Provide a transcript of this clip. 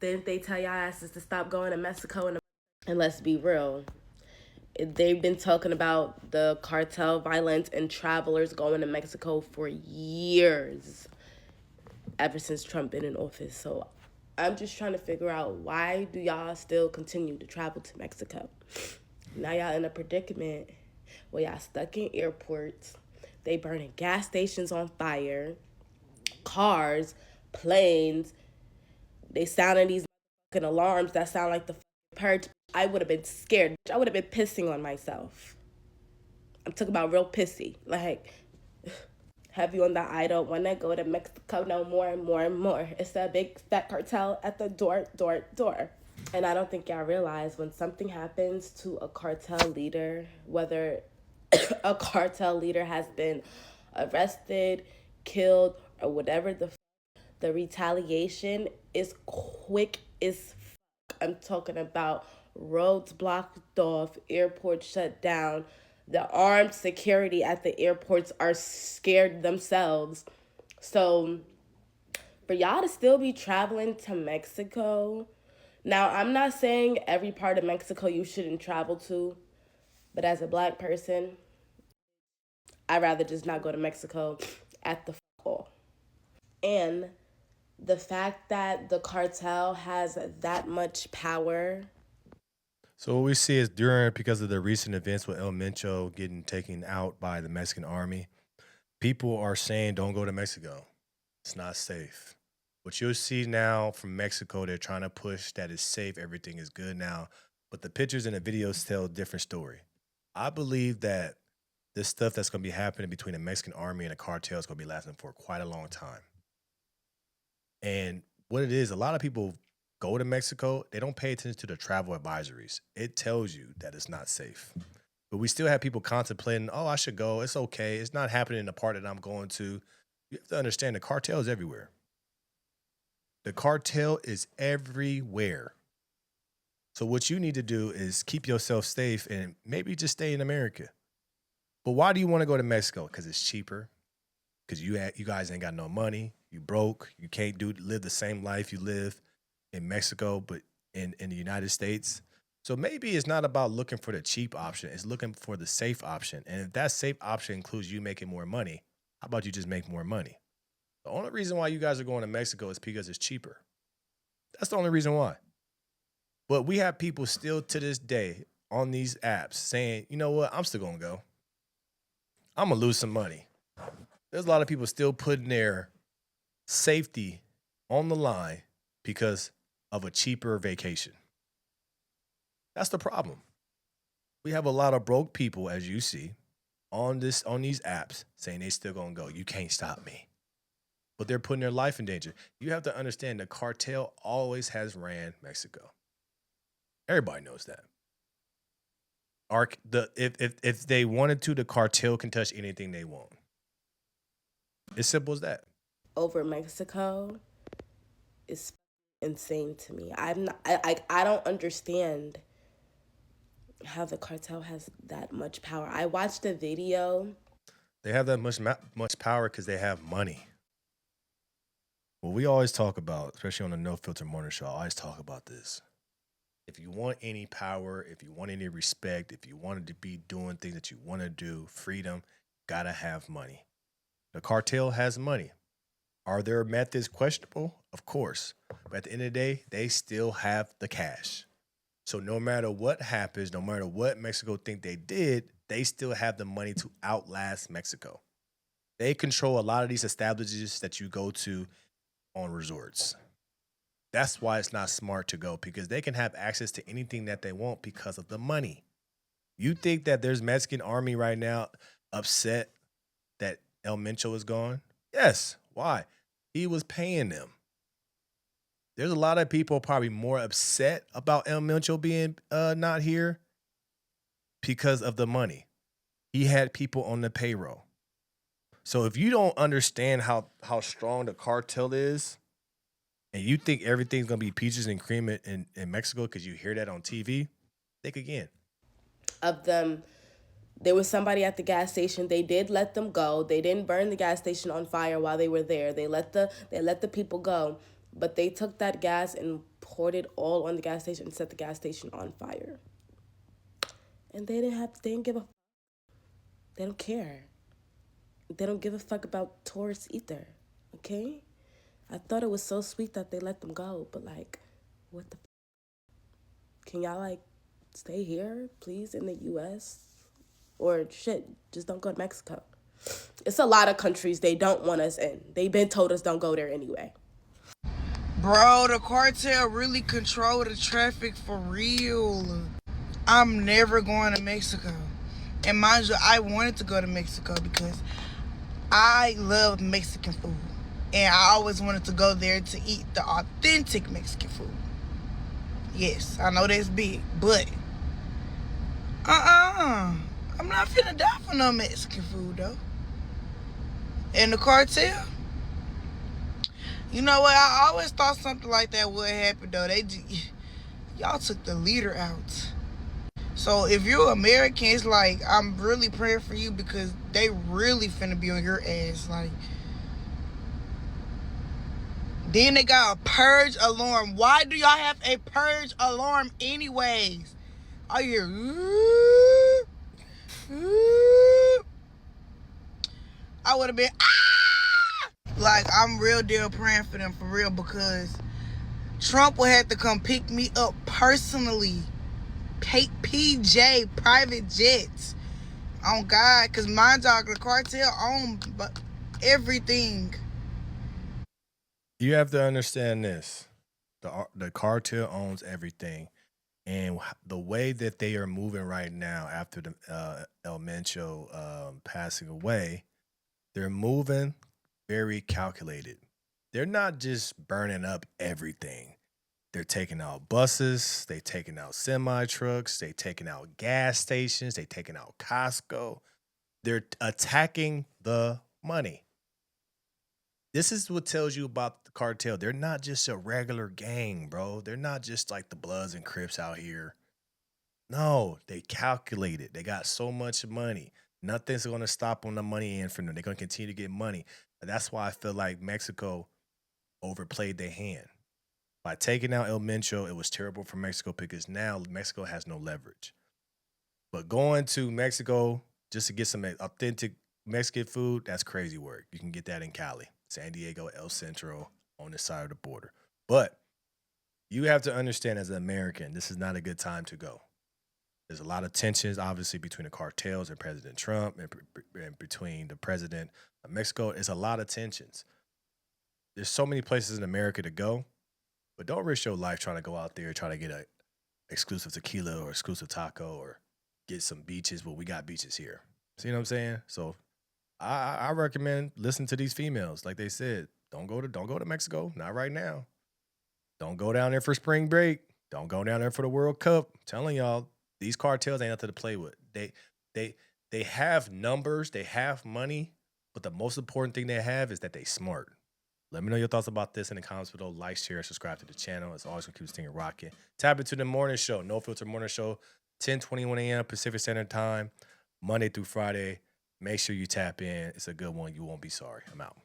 Didn't they tell y'all asses to stop going to Mexico? And let's be real, they've been talking about the cartel violence and travelers going to Mexico for years, ever since Trump been in office. So I'm just trying to figure out, why do y'all still continue to travel to Mexico? Now y'all in a predicament where y'all stuck in airports. They burning gas stations on fire, cars, planes. They sounding these fucking alarms that sound like the purge. I would have been scared. I would have been pissing on myself. I'm talking about real pissy. Like, have you on the I don't want to go to Mexico no more and more and more. It's a big fat cartel at the door, door, door. And I don't think y'all realize, when something happens to a cartel leader, whether a cartel leader has been arrested, killed, or whatever, the retaliation is quick as fuck. I'm talking about roads blocked off, airports shut down. The armed security at the airports are scared themselves. So for y'all to still be traveling to Mexico, now I'm not saying every part of Mexico you shouldn't travel to, but as a black person, I'd rather just not go to Mexico at the all. And the fact that the cartel has that much power. So what we see is because of the recent events with El Mencho getting taken out by the Mexican army, people are saying don't go to Mexico. It's not safe. What you'll see now from Mexico, they're trying to push that it's safe, everything is good now, but the pictures and the videos tell a different story. I believe that this stuff that's going to be happening between the Mexican army and the cartel is going to be lasting for quite a long time. And what it is, a lot of people go to Mexico, they don't pay attention to the travel advisories. It tells you that it's not safe. But we still have people contemplating, oh, I should go. It's okay. It's not happening in the part that I'm going to. You have to understand the cartel is everywhere. The cartel is everywhere. So what you need to do is keep yourself safe and maybe just stay in America. But why do you want to go to Mexico? Because it's cheaper. Because you guys ain't got no money. You broke. You can't live the same life you live in Mexico, but in the United States. So maybe it's not about looking for the cheap option. It's looking for the safe option. And if that safe option includes you making more money, how about you just make more money? The only reason why you guys are going to Mexico is because it's cheaper. That's the only reason why. But we have people still to this day on these apps saying, you know what, I'm still going to go. I'm going to lose some money. There's a lot of people still putting their safety on the line because of a cheaper vacation. That's the problem. We have a lot of broke people, as you see, on these apps saying they still gonna go. You can't stop me. But they're putting their life in danger. You have to understand the cartel always has ran Mexico. Everybody knows that. If they wanted to, the cartel can touch anything they want. It's simple as that. Over Mexico is insane to me. I don't understand how the cartel has that much power. I watched a video. They have that much power because they have money. Well, we always talk about, especially on the No Filter Morning Show, I always talk about this. If you want any power, if you want any respect, if you wanted to be doing things that you want to do, freedom, gotta have money. The cartel has money. Are their methods questionable? Of course. But at the end of the day, they still have the cash. So no matter what happens, no matter what Mexico think they did, they still have the money to outlast Mexico. They control a lot of these establishments that you go to on resorts. That's why it's not smart to go, because they can have access to anything that they want because of the money. You think that there's Mexican army right now upset that El Mencho is gone? Yes. Why? He was paying them. There's a lot of people probably more upset about El Mencho being not here because of the money. He had people on the payroll. So if you don't understand how strong the cartel is, and you think everything's going to be peaches and cream in Mexico because you hear that on TV, think again. Of them, there was somebody at the gas station. They did let them go. They didn't burn the gas station on fire while they were there. They let the people go. But they took that gas and poured it all on the gas station and set the gas station on fire. And they didn't give a, they don't care. They don't give a fuck about tourists either. Okay? I thought it was so sweet that they let them go, but like, what the? Can y'all like stay here, please, in the U.S. or shit? Just don't go to Mexico. It's a lot of countries they don't want us in. They've been told us don't go there anyway. Bro, the cartel really control the traffic for real. I'm never going to Mexico. And mind you, I wanted to go to Mexico because I love Mexican food. And I always wanted to go there to eat the authentic Mexican food. Yes, I know that's big, but I'm not finna die for no Mexican food though. And the cartel, you know what? I always thought something like that would happen though. Y'all took the leader out. So if you're American, it's like I'm really praying for you because they really finna be on your ass. Like, then they got a purge alarm. Why do y'all have a purge alarm anyways? I hear I would have been like, I'm real deal praying for them for real because Trump would have to come pick me up personally. PJ private jets. On God, because mind y'all, the cartel own everything. You have to understand this: the cartel owns everything, and the way that they are moving right now after the El Mencho passing away, they're moving very calculated. They're not just burning up everything. They're taking out buses, they taking out semi trucks, they taking out gas stations, they taking out Costco. They're attacking the money. This is what tells you about the cartel. They're not just a regular gang, bro. They're not just like the Bloods and Crips out here. No, they calculate it. They got so much money. Nothing's going to stop on the money end from them. They're going to continue to get money. That's why I feel like Mexico overplayed their hand. By taking out El Mencho, it was terrible for Mexico because now Mexico has no leverage. But going to Mexico just to get some authentic Mexican food, that's crazy work. You can get that in Cali, San Diego, El Centro, on this side of the border. But you have to understand as an American, this is not a good time to go. There's a lot of tensions, obviously, between the cartels and President Trump and between the president of Mexico. It's a lot of tensions. There's so many places in America to go, but don't risk your life trying to go out there and try to get a exclusive tequila or exclusive taco or get some beaches. Well, we got beaches here. See what I'm saying? So I recommend listening to these females. Like they said, don't go to Mexico. Not right now. Don't go down there for spring break. Don't go down there for the World Cup. I'm telling y'all, these cartels ain't nothing to play with. They they have numbers, they have money, but the most important thing they have is that they smart. Let me know your thoughts about this in the comments below. Like, share, subscribe to the channel. It's always gonna keep this thing rocking. Tap into the morning show, No Filter Morning Show, 10:21 a.m. Pacific Standard Time, Monday through Friday. Make sure you tap in. It's a good one. You won't be sorry. I'm out.